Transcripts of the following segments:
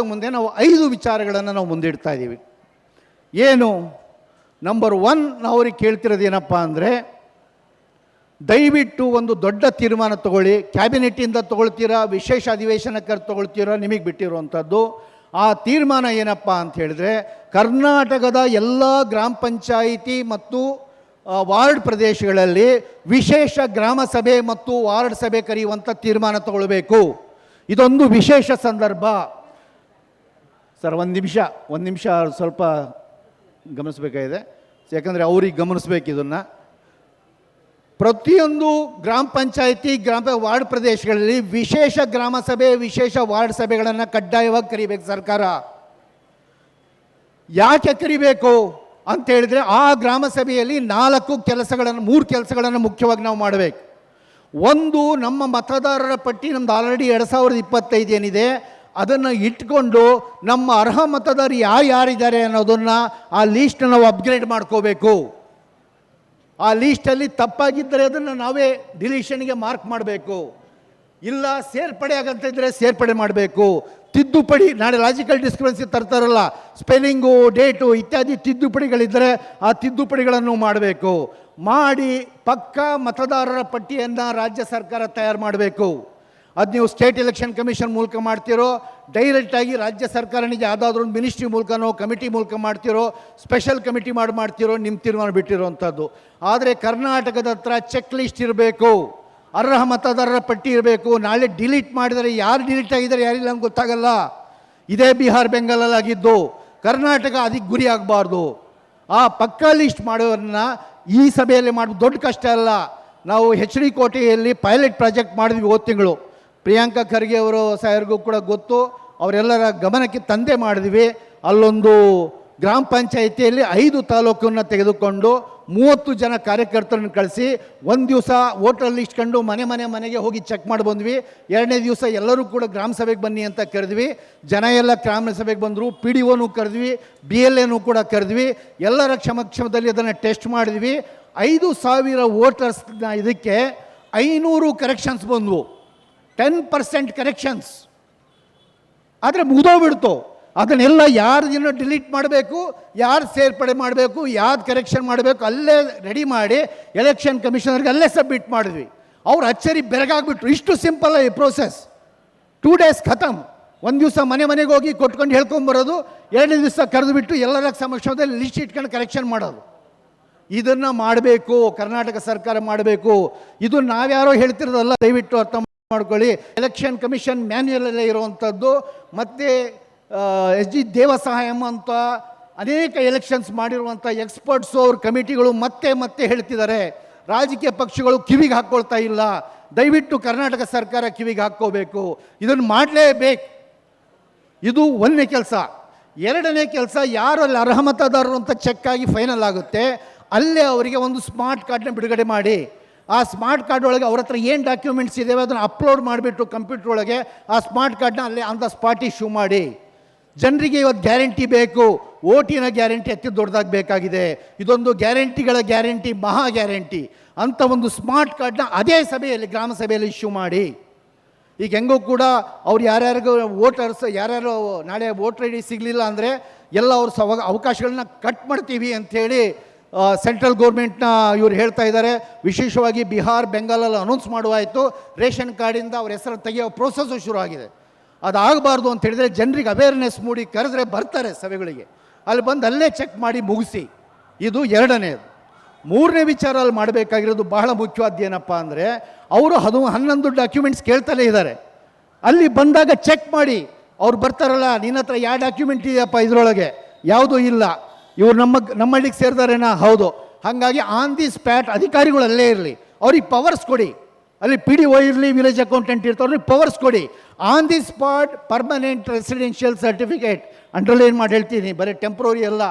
ಮುಂದೆ ನಾವು 5 ವಿಚಾರಗಳನ್ನು ನಾವು ಮುಂದಿಡ್ತಾ ಇದ್ದೀವಿ. ಏನು ನಂಬರ್ 1 ನಾವು ಅವ್ರಿಗೆ ಕೇಳ್ತಿರೋದು ಏನಪ್ಪ ಅಂದರೆ, ದಯವಿಟ್ಟು ಒಂದು ದೊಡ್ಡ ತೀರ್ಮಾನ ತಗೊಳ್ಳಿ. ಕ್ಯಾಬಿನೆಟ್ಟಿಂದ ತೊಗೊಳ್ತೀರಾ, ವಿಶೇಷ ಅಧಿವೇಶನಕ್ಕೆ ತೊಗೊಳ್ತೀರಾ, ನಿಮಗೆ ಬಿಟ್ಟಿರುವಂಥದ್ದು. ಆ ತೀರ್ಮಾನ ಏನಪ್ಪ ಅಂತ ಹೇಳಿದ್ರೆ, ಕರ್ನಾಟಕದ ಎಲ್ಲ ಗ್ರಾಮ ಪಂಚಾಯಿತಿ ಮತ್ತು ವಾರ್ಡ್ ಪ್ರದೇಶಗಳಲ್ಲಿ ವಿಶೇಷ ಗ್ರಾಮ ಸಭೆ ಮತ್ತು ವಾರ್ಡ್ ಸಭೆ ಕರೆಯುವಂಥ ತೀರ್ಮಾನ ತಗೊಳ್ಬೇಕು. ಇದೊಂದು ವಿಶೇಷ ಸಂದರ್ಭ. ಸರ್ ಒಂದು ನಿಮಿಷ ಸ್ವಲ್ಪ ಗಮನಿಸಬೇಕಾಗಿದೆ, ಯಾಕಂದರೆ ಅವ್ರಿಗೆ ಗಮನಿಸ್ಬೇಕು. ಇದನ್ನು ಪ್ರತಿಯೊಂದು ಗ್ರಾಮ ಪಂಚಾಯಿತಿ ವಾರ್ಡ್ ಪ್ರದೇಶಗಳಲ್ಲಿ ವಿಶೇಷ ಗ್ರಾಮ ಸಭೆ, ವಿಶೇಷ ವಾರ್ಡ್ ಸಭೆಗಳನ್ನು ಕಡ್ಡಾಯವಾಗಿ ಕರಿಬೇಕು ಸರ್ಕಾರ. ಯಾಕೆ ಕರಿಬೇಕು ಅಂತ ಹೇಳಿದರೆ, ಆ ಗ್ರಾಮ ಸಭೆಯಲ್ಲಿ 3 ಕೆಲಸಗಳನ್ನು ಮುಖ್ಯವಾಗಿ ನಾವು ಮಾಡಬೇಕು. ಒಂದು, ನಮ್ಮ ಮತದಾರರ ಪಟ್ಟಿ ನಮ್ದು ಆಲ್ರೆಡಿ 2025 ಏನಿದೆ ಅದನ್ನು ಇಟ್ಕೊಂಡು ನಮ್ಮ ಅರ್ಹ ಮತದಾರರು ಯಾರಿದ್ದಾರೆ ಅನ್ನೋದನ್ನು ಆ ಲೀಸ್ಟನ್ನು ನಾವು ಅಪ್ಗ್ರೇಡ್ ಮಾಡ್ಕೋಬೇಕು. ಆ ಲೀಸ್ಟಲ್ಲಿ ತಪ್ಪಾಗಿದ್ದರೆ ಅದನ್ನು ನಾವೇ ಡಿಲೀಷನ್ಗೆ ಮಾರ್ಕ್ ಮಾಡಬೇಕು. ಇಲ್ಲ ಸೇರ್ಪಡೆ ಆಗಂತಿದ್ರೆ ಸೇರ್ಪಡೆ ಮಾಡಬೇಕು. ತಿದ್ದುಪಡಿ, ನಾಳೆ ಲಾಜಿಕಲ್ ಡಿಸ್ಕ್ರಿಪೆನ್ಸಿ ತರ್ತಾರಲ್ಲ, ಸ್ಪೆಲ್ಲಿಂಗು, ಡೇಟು ಇತ್ಯಾದಿ ತಿದ್ದುಪಡಿಗಳಿದ್ದರೆ ಆ ತಿದ್ದುಪಡಿಗಳನ್ನು ಮಾಡಬೇಕು. ಮಾಡಿ ಪಕ್ಕಾ ಮತದಾರರ ಪಟ್ಟಿಯನ್ನು ರಾಜ್ಯ ಸರ್ಕಾರ ತಯಾರು ಮಾಡಬೇಕು. ಅದು ನೀವು ಸ್ಟೇಟ್ ಎಲೆಕ್ಷನ್ ಕಮಿಷನ್ ಮೂಲಕ ಮಾಡ್ತಿರೋ, ಡೈರೆಕ್ಟಾಗಿ ರಾಜ್ಯ ಸರ್ಕಾರನಿಗೆ ಯಾವುದಾದ್ರೂ ಒಂದು ಮಿನಿಸ್ಟ್ರಿ ಮೂಲಕನೋ ಕಮಿಟಿ ಮೂಲಕ ಮಾಡ್ತಿರೋ, ಸ್ಪೆಷಲ್ ಕಮಿಟಿ ಮಾಡ್ತಿರೋ, ನಿಮ್ಮ ತೀರ್ಮಾನ ಬಿಟ್ಟಿರೋವಂಥದ್ದು. ಆದರೆ ಕರ್ನಾಟಕದ ಹತ್ರ ಚೆಕ್ ಲಿಸ್ಟ್ ಇರಬೇಕು, ಅರ್ಹ ಮತದಾರರ ಪಟ್ಟಿ ಇರಬೇಕು. ನಾಳೆ ಡಿಲೀಟ್ ಮಾಡಿದರೆ ಯಾರು ಡಿಲೀಟ್ ಆಗಿದ್ದಾರೆ ಯಾರಿಲ್ಲ ಅಂತ ಗೊತ್ತಾಗಲ್ಲ. ಇದೇ ಬಿಹಾರ್ ಬೆಂಗಾಲಲ್ಲಿ ಆಗಿದ್ದು. ಕರ್ನಾಟಕ ಅದಕ್ಕೆ ಗುರಿ ಆಗಬಾರ್ದು. ಆ ಪಕ್ಕಾ ಲಿಸ್ಟ್ ಮಾಡೋದನ್ನ ಈ ಸಭೆಯಲ್ಲಿ ಮಾಡೋದು ದೊಡ್ಡ ಕಷ್ಟ ಅಲ್ಲ. ನಾವು HD ಕೋಟೆಯಲ್ಲಿ ಪೈಲಟ್ ಪ್ರಾಜೆಕ್ಟ್ ಮಾಡಿದ್ವಿ ಹೋದ ತಿಂಗಳು. ಪ್ರಿಯಾಂಕಾ ಖರ್ಗೆ ಅವರು ಸಾಯರ್ಗೂ ಕೂಡ ಗೊತ್ತು, ಅವರೆಲ್ಲರ ಗಮನಕ್ಕೆ ತಂದೆ ಮಾಡಿದ್ವಿ. ಅಲ್ಲೊಂದು ಗ್ರಾಮ ಪಂಚಾಯಿತಿಯಲ್ಲಿ 5 ತಾಲೂಕನ್ನು ತೆಗೆದುಕೊಂಡು 30 ಜನ ಕಾರ್ಯಕರ್ತರನ್ನು ಕಳಿಸಿ ಒಂದು ದಿವಸ ವೋಟರ್ ಲಿಸ್ಟ್ ಕಂಡು ಮನೆಗೆ ಹೋಗಿ ಚೆಕ್ ಮಾಡಿ ಬಂದ್ವಿ. 2ನೇ ದಿವಸ ಎಲ್ಲರೂ ಕೂಡ ಗ್ರಾಮ ಸಭೆಗೆ ಬನ್ನಿ ಅಂತ ಕರೆದ್ವಿ. ಜನ ಎಲ್ಲ ಗ್ರಾಮ ಸಭೆಗೆ ಬಂದರು. PDOನೂ ಕರೆದ್ವಿ, BLAನೂ ಕೂಡ ಕರೆದ್ವಿ. ಎಲ್ಲರ ಕ್ಷಮದಲ್ಲಿ ಅದನ್ನು ಟೆಸ್ಟ್ ಮಾಡಿದ್ವಿ. 5,000 ವೋಟರ್ಸ್ನ ಇದಕ್ಕೆ 500 ಕರೆಕ್ಷನ್ಸ್ ಬಂದವು, 10% ಕರೆಕ್ಷನ್ಸ್. ಆದರೆ ಮುಗಿದೋಗ್ಬಿಡ್ತು. ಅದನ್ನೆಲ್ಲ ಯಾರನ್ನ ಡಿಲೀಟ್ ಮಾಡಬೇಕು, ಯಾರು ಸೇರ್ಪಡೆ ಮಾಡಬೇಕು, ಯಾವ್ದು ಕರೆಕ್ಷನ್ ಮಾಡಬೇಕು ಅಲ್ಲೇ ರೆಡಿ ಮಾಡಿ ಎಲೆಕ್ಷನ್ ಕಮಿಷನರ್ಗೆ ಅಲ್ಲೇ ಸಬ್ಮಿಟ್ ಮಾಡಿದ್ವಿ. ಅವ್ರು ಅಚ್ಚರಿ ಬೆರಗಾಗ್ಬಿಟ್ರು. ಇಷ್ಟು ಸಿಂಪಲ್ ಈ ಪ್ರೋಸೆಸ್. 2 ಡೇಸ್ ಖತಮ್. ಒಂದು ದಿವಸ ಮನೆಗೆ ಹೋಗಿ ಕೊಟ್ಕೊಂಡು ಹೇಳ್ಕೊಂಬರೋದು, 2ನೇ ದಿವಸ ಕರೆದುಬಿಟ್ಟು ಎಲ್ಲರ ಸಮಕ್ಷಮದಲ್ಲಿ ಲಿಸ್ಟ್ ಇಟ್ಕೊಂಡು ಕರೆಕ್ಷನ್ ಮಾಡೋದು. ಇದನ್ನು ಮಾಡಬೇಕು, ಕರ್ನಾಟಕ ಸರ್ಕಾರ ಮಾಡಬೇಕು. ಇದು ನಾವ್ಯಾರೋ ಹೇಳ್ತಿರೋದಲ್ಲ, ದಯವಿಟ್ಟು ಅರ್ಥ ಮಾಡ್ಕೊಳ್ಳಿ. ಎಲೆಕ್ಷನ್ ಕಮಿಷನ್ ಮ್ಯಾನ್ಯುಯಲಲ್ಲೇ ಇರುವಂಥದ್ದು. ಮತ್ತು SG ದೇವಸಹಾಯಂ ಅಂತ ಅನೇಕ ಎಲೆಕ್ಷನ್ಸ್ ಮಾಡಿರುವಂಥ ಎಕ್ಸ್ಪರ್ಟ್ಸು, ಅವ್ರ ಕಮಿಟಿಗಳು ಮತ್ತೆ ಹೇಳ್ತಿದ್ದಾರೆ. ರಾಜಕೀಯ ಪಕ್ಷಗಳು ಕಿವಿಗೆ ಹಾಕ್ಕೊಳ್ತಾ ಇಲ್ಲ. ದಯವಿಟ್ಟು ಕರ್ನಾಟಕ ಸರ್ಕಾರ ಕಿವಿಗೆ ಹಾಕ್ಕೋಬೇಕು. ಇದನ್ನು ಮಾಡಲೇಬೇಕು. ಇದು 1ನೇ ಕೆಲಸ. 2ನೇ ಕೆಲಸ, ಯಾರು ಅಲ್ಲಿ ಅರ್ಹ ಮತದಾರರು ಅಂತ ಚೆಕ್ ಆಗಿ ಫೈನಲ್ ಆಗುತ್ತೆ, ಅಲ್ಲೇ ಅವರಿಗೆ ಒಂದು ಸ್ಮಾರ್ಟ್ ಕಾರ್ಡ್ನ ಬಿಡುಗಡೆ ಮಾಡಿ. ಆ ಸ್ಮಾರ್ಟ್ ಕಾರ್ಡ್ ಒಳಗೆ ಅವ್ರ ಹತ್ರ ಏನು ಡಾಕ್ಯುಮೆಂಟ್ಸ್ ಇದ್ದಾವೆ ಅದನ್ನು ಅಪ್ಲೋಡ್ ಮಾಡಿಬಿಟ್ಟು ಕಂಪ್ಯೂಟರ್ ಒಳಗೆ ಆ ಸ್ಮಾರ್ಟ್ ಕಾರ್ಡ್ನ ಅಲ್ಲೇ ಆನ್ ದ ಸ್ಪಾಟ್ ಇಶ್ಯೂ ಮಾಡಿ. ಜನರಿಗೆ ಇವತ್ತು ಗ್ಯಾರಂಟಿ ಬೇಕು. ಓಟಿನ ಗ್ಯಾರಂಟಿ ಅತಿ ದೊಡ್ಡದಾಗಿ ಬೇಕಾಗಿದೆ. ಇದೊಂದು ಗ್ಯಾರಂಟಿಗಳ ಗ್ಯಾರಂಟಿ, ಮಹಾ ಗ್ಯಾರಂಟಿ ಅಂತ ಒಂದು ಸ್ಮಾರ್ಟ್ ಕಾರ್ಡ್ನ ಅದೇ ಸಭೆಯಲ್ಲಿ, ಗ್ರಾಮ ಸಭೆಯಲ್ಲಿ ಇಶ್ಯೂ ಮಾಡಿ. ಈಗ ಹೆಂಗೂ ಕೂಡ ಅವ್ರು ಯಾರ್ಯಾರಿಗೂ ವೋಟರ್ಸ್ ಯಾರ್ಯಾರು ನಾಳೆ ವೋಟರ್ ID ಸಿಗಲಿಲ್ಲ ಅಂದರೆ ಎಲ್ಲ ಅವ್ರ ಅವಕಾಶಗಳನ್ನ ಕಟ್ ಮಾಡ್ತೀವಿ ಅಂಥೇಳಿ ಸೆಂಟ್ರಲ್ ಗೌರ್ಮೆಂಟ್ನ ಇವ್ರು ಹೇಳ್ತಾ ಇದ್ದಾರೆ. ವಿಶೇಷವಾಗಿ ಬಿಹಾರ್ ಬೆಂಗಾಲಲ್ಲಿ ಅನೌನ್ಸ್ ಮಾಡುವಾಯಿತು. ರೇಷನ್ ಕಾರ್ಡಿಂದ ಅವ್ರ ಹೆಸರು ತೆಗೆಯೋ ಪ್ರೋಸೆಸ್ಸು ಶುರು ಆಗಿದೆ. ಅದಾಗಬಾರ್ದು ಅಂತ ಹೇಳಿದರೆ ಜನರಿಗೆ ಅವೇರ್ನೆಸ್ ಮೂಡಿ ಕರೆದ್ರೆ ಬರ್ತಾರೆ ಸಭೆಗಳಿಗೆ. ಅಲ್ಲಿ ಬಂದು ಅಲ್ಲೇ ಚೆಕ್ ಮಾಡಿ ಮುಗಿಸಿ. ಇದು 2ನೇದು. 3ನೇ ವಿಚಾರ ಅಲ್ಲಿ ಮಾಡಬೇಕಾಗಿರೋದು ಬಹಳ ಮುಖ್ಯವಾದ ಏನಪ್ಪ ಅಂದರೆ, ಅವರು 11 ಡಾಕ್ಯುಮೆಂಟ್ಸ್ ಕೇಳ್ತಲೇ ಇದ್ದಾರೆ. ಅಲ್ಲಿ ಬಂದಾಗ ಚೆಕ್ ಮಾಡಿ. ಅವ್ರು ಬರ್ತಾರಲ್ಲ, ನಿನ್ನ ಹತ್ರ ಯಾವ ಡಾಕ್ಯುಮೆಂಟ್ ಇದೆಯಪ್ಪ ಇದರೊಳಗೆ, ಯಾವುದೂ ಇಲ್ಲ, ಇವ್ರು ನಮ್ಮ ಹಳ್ಳಿಗೆ ಸೇರಿದಾರೇನಾ, ಹೌದು. ಹಾಗಾಗಿ ಆನ್ ದಿ ಸ್ಪಾಟ್ ಅಧಿಕಾರಿಗಳು ಅಲ್ಲೇ ಇರಲಿ, ಅವ್ರಿಗೆ ಪವರ್ಸ್ ಕೊಡಿ. ಅಲ್ಲಿ PDO ಇರಲಿ, ವಿಲೇಜ್ ಅಕೌಂಟೆಂಟ್ ಇರ್ತಾರೆ, ಅವ್ರಿಗೆ ಪವರ್ಸ್ ಕೊಡಿ. On the spot permanent residential certificate, underline ಮಾಡಿ ಹೇಳ್ತೀನಿ, ಬರೀ ಟೆಂಪ್ರರಿ ಅಲ್ಲ,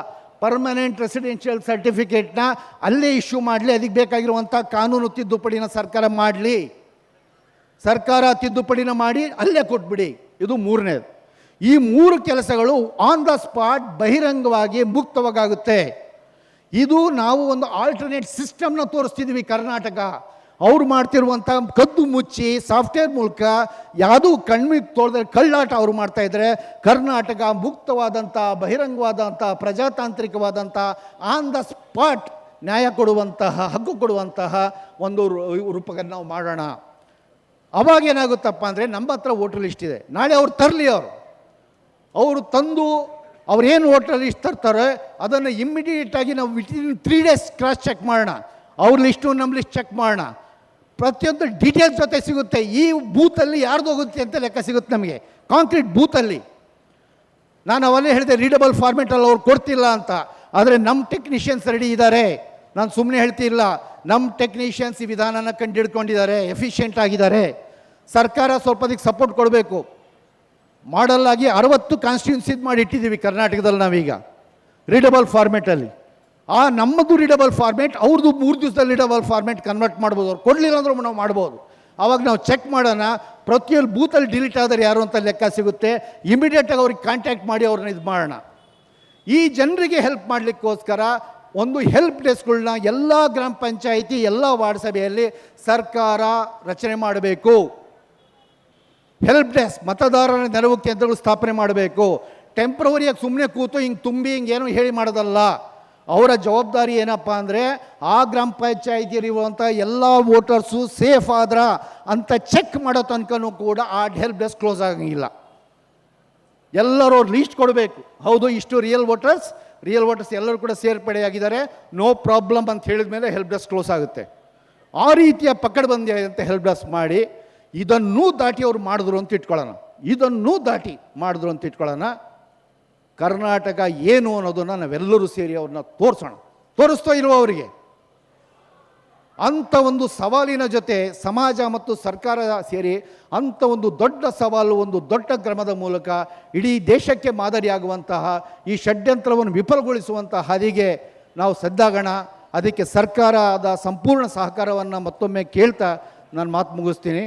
ಪರ್ಮನೆಂಟ್ ರೆಸಿಡೆನ್ಷಿಯಲ್ ಸರ್ಟಿಫಿಕೇಟ್ನ ಅಲ್ಲೇ ಇಶ್ಯೂ ಮಾಡಲಿ. ಅದಕ್ಕೆ ಬೇಕಾಗಿರುವಂಥ ಕಾನೂನು ತಿದ್ದುಪಡಿನ ಸರ್ಕಾರ ಮಾಡಲಿ. ಸರ್ಕಾರ ತಿದ್ದುಪಡಿನ ಮಾಡಿ ಅಲ್ಲೇ ಕೊಟ್ಬಿಡಿ. ಇದು 3ನೇದು. ಈ 3 ಕೆಲಸಗಳು ಆನ್ ದ ಸ್ಪಾಟ್ ಬಹಿರಂಗವಾಗಿ ಮುಕ್ತವಾಗುತ್ತೆ. ಇದು ನಾವು ಒಂದು ಆಲ್ಟರ್ನೇಟ್ ಸಿಸ್ಟಮ್ನ ತೋರಿಸ್ತಿದ್ವಿ ಕರ್ನಾಟಕ. ಅವ್ರು ಮಾಡ್ತಿರುವಂಥ ಕದ್ದು ಮುಚ್ಚಿ ಸಾಫ್ಟ್ವೇರ್ ಮೂಲಕ ಯಾವುದೂ ಕಣ್ಣಿಗೆ ತೋಳದ ಕಳ್ಳಾಟ ಅವರು ಮಾಡ್ತಾಯಿದ್ರೆ ಕರ್ನಾಟಕ ಮುಕ್ತವಾದಂಥ ಬಹಿರಂಗವಾದಂಥ ಪ್ರಜಾತಾಂತ್ರಿಕವಾದಂಥ ಆನ್ ದ ಸ್ಪಾಟ್ ನ್ಯಾಯ ಕೊಡುವಂತಹ ಹಕ್ಕು ಕೊಡುವಂತಹ ಒಂದು ರೂಪಕ್ಕೆ ನಾವು ಮಾಡೋಣ. ಅವಾಗ ಏನಾಗುತ್ತಪ್ಪ ಅಂದರೆ ನಮ್ಮ ಹತ್ರ ವೋಟರ್ ಲಿಸ್ಟ್ ಇದೆ, ನಾಳೆ ಅವ್ರು ತರಲಿ, ಅವರು ತಂದು ಅವ್ರೇನು ವೋಟರ್ ಲಿಸ್ಟ್ ತರ್ತಾರೆ ಅದನ್ನು ಇಮ್ಮಿಡಿಯೇಟಾಗಿ ನಾವು ವಿತಿನ್ 3 days ಕ್ರಾಸ್ ಚೆಕ್ ಮಾಡೋಣ, ಅವ್ರ ಲಿಸ್ಟು ನಮ್ಮ ಲಿಸ್ಟ್ ಚೆಕ್ ಮಾಡೋಣ, ಪ್ರತಿಯೊಂದು ಡೀಟೇಲ್ಸ್ ಜೊತೆ ಸಿಗುತ್ತೆ. ಈ ಬೂತಲ್ಲಿ ಯಾರ್ದು ಹೋಗುತ್ತೆ ಅಂತ ಲೆಕ್ಕ ಸಿಗುತ್ತೆ ನಮಗೆ, ಕಾಂಕ್ರೀಟ್ ಬೂತಲ್ಲಿ. ನಾನು ಅವಲ್ಲೇ ಹೇಳಿದೆ ರೀಡಬಲ್ ಫಾರ್ಮೆಟಲ್ಲಿ ಅವ್ರು ಕೊಡ್ತಿಲ್ಲ ಅಂತ, ಆದರೆ ನಮ್ಮ ಟೆಕ್ನಿಷಿಯನ್ಸ್ ರೆಡಿ ಇದ್ದಾರೆ, ನಾನು ಸುಮ್ಮನೆ ಹೇಳ್ತಿಲ್ಲ. ನಮ್ಮ ಟೆಕ್ನಿಷಿಯನ್ಸ್ ಈ ವಿಧಾನನ ಕಂಡುಹಿಡ್ಕೊಂಡಿದ್ದಾರೆ, ಎಫಿಷಿಯೆಂಟ್ ಆಗಿದ್ದಾರೆ. ಸರ್ಕಾರ ಸ್ವಲ್ಪ ಅದಕ್ಕೆ ಸಪೋರ್ಟ್ ಕೊಡಬೇಕು. ಮಾಡಲ್ ಆಗಿ 60 ಕಾನ್ಸ್ಟಿಟ್ಯೂನ್ಸಿದ್ ಮಾಡಿ ಇಟ್ಟಿದ್ದೀವಿ ಕರ್ನಾಟಕದಲ್ಲಿ ನಾವೀಗ ರೀಡಬಲ್ ಫಾರ್ಮೆಟಲ್ಲಿ. ಆ ನಮ್ಮದು ರೀಡಬಲ್ ಫಾರ್ಮೆಟ್, ಅವ್ರದ್ದು 3 ದಿವಸದಲ್ಲಿ ರೀಡಬಲ್ ಫಾರ್ಮೆಟ್ ಕನ್ವರ್ಟ್ ಮಾಡ್ಬೋದು, ಅವ್ರು ಕೊಡಲಿಲ್ಲ ಅಂದ್ರೂ ನಾವು ಮಾಡ್ಬೋದು. ಆವಾಗ ನಾವು ಚೆಕ್ ಮಾಡೋಣ, ಪ್ರತಿಯೊಂದು ಬೂತಲ್ಲಿ ಡಿಲೀಟ್ ಆದರೆ ಯಾರು ಅಂತ ಲೆಕ್ಕ ಸಿಗುತ್ತೆ. ಇಮಿಡಿಯೇಟಾಗಿ ಅವ್ರಿಗೆ ಕಾಂಟ್ಯಾಕ್ಟ್ ಮಾಡಿ ಅವ್ರನ್ನ ಇದು ಮಾಡೋಣ. ಈ ಜನರಿಗೆ ಹೆಲ್ಪ್ ಮಾಡಲಿಕ್ಕೋಸ್ಕರ ಒಂದು ಹೆಲ್ಪ್ ಡೆಸ್ಕ್ಗಳನ್ನ ಎಲ್ಲ ಗ್ರಾಮ ಪಂಚಾಯಿತಿ ಎಲ್ಲ ವಾರ್ಡ್ ಸಭೆಯಲ್ಲಿ ಸರ್ಕಾರ ರಚನೆ ಮಾಡಬೇಕು. ಹೆಲ್ಪ್ ಡೆಸ್ಕ್, ಮತದಾರರ ನೆರವು ಕೇಂದ್ರಗಳು ಸ್ಥಾಪನೆ ಮಾಡಬೇಕು. ಟೆಂಪ್ರವರಿಯಾಗಿ ಸುಮ್ಮನೆ ಕೂತು ಹಿಂಗೆ ತುಂಬಿ ಹಿಂಗೇನು ಹೇಳಿ ಮಾಡೋದಲ್ಲ. ಅವರ ಜವಾಬ್ದಾರಿ ಏನಪ್ಪ ಅಂದರೆ ಆ ಗ್ರಾಮ ಪಂಚಾಯಿತಿಯಲ್ಲಿರುವಂಥ ಎಲ್ಲ ವೋಟರ್ಸು ಸೇಫ್ ಆದ್ರ ಅಂತ ಚೆಕ್ ಮಾಡೋ ತನಕನೂ ಕೂಡ ಆ ಹೆಲ್ಪ್ ಡೆಸ್ಕ್ ಕ್ಲೋಸ್ ಆಗಂಗಿಲ್ಲ. ಎಲ್ಲರೂ ಲೀಸ್ಟ್ ಕೊಡಬೇಕು, ಹೌದು ಇಷ್ಟು ರಿಯಲ್ ವೋಟರ್ಸ್ ಎಲ್ಲರೂ ಕೂಡ ಸೇರ್ಪಡೆಯಾಗಿದ್ದಾರೆ, ನೋ ಪ್ರಾಬ್ಲಮ್ ಅಂತ ಹೇಳಿದ ಮೇಲೆ ಹೆಲ್ಪ್ ಡೆಸ್ಕ್ ಕ್ಲೋಸ್ ಆಗುತ್ತೆ. ಆ ರೀತಿಯ ಪಕಡ್ಬಂದಿ ಅಂತ ಹೆಲ್ಪ್ ಡೆಸ್ಕ್ ಮಾಡಿ ಇದನ್ನೂ ದಾಟಿ ಅವ್ರು ಮಾಡಿದ್ರು ಅಂತ ಇಟ್ಕೊಳ್ಳೋಣ. ಕರ್ನಾಟಕ ಏನು ಅನ್ನೋದನ್ನು ನಾವೆಲ್ಲರೂ ಸೇರಿ ಅವ್ರನ್ನ ತೋರಿಸ್ತೋ ಇಲ್ವೋ ಅವರಿಗೆ. ಅಂಥ ಒಂದು ಸವಾಲಿನ ಜೊತೆ ಸಮಾಜ ಮತ್ತು ಸರ್ಕಾರ ಸೇರಿ ಅಂಥ ಒಂದು ದೊಡ್ಡ ಸವಾಲು, ಒಂದು ದೊಡ್ಡ ಕ್ರಮದ ಮೂಲಕ ಇಡೀ ದೇಶಕ್ಕೆ ಮಾದರಿಯಾಗುವಂತಹ ಈ ಷಡ್ಯಂತ್ರವನ್ನು ವಿಫಲಗೊಳಿಸುವಂತಹ ಹಾದಿಗೆ ನಾವು ಸದ್ದಾಗೋಣ. ಅದಕ್ಕೆ ಸರ್ಕಾರದ ಸಂಪೂರ್ಣ ಸಹಕಾರವನ್ನು ಮತ್ತೊಮ್ಮೆ ಕೇಳ್ತಾ ನಾನು ಮಾತು ಮುಗಿಸ್ತೀನಿ.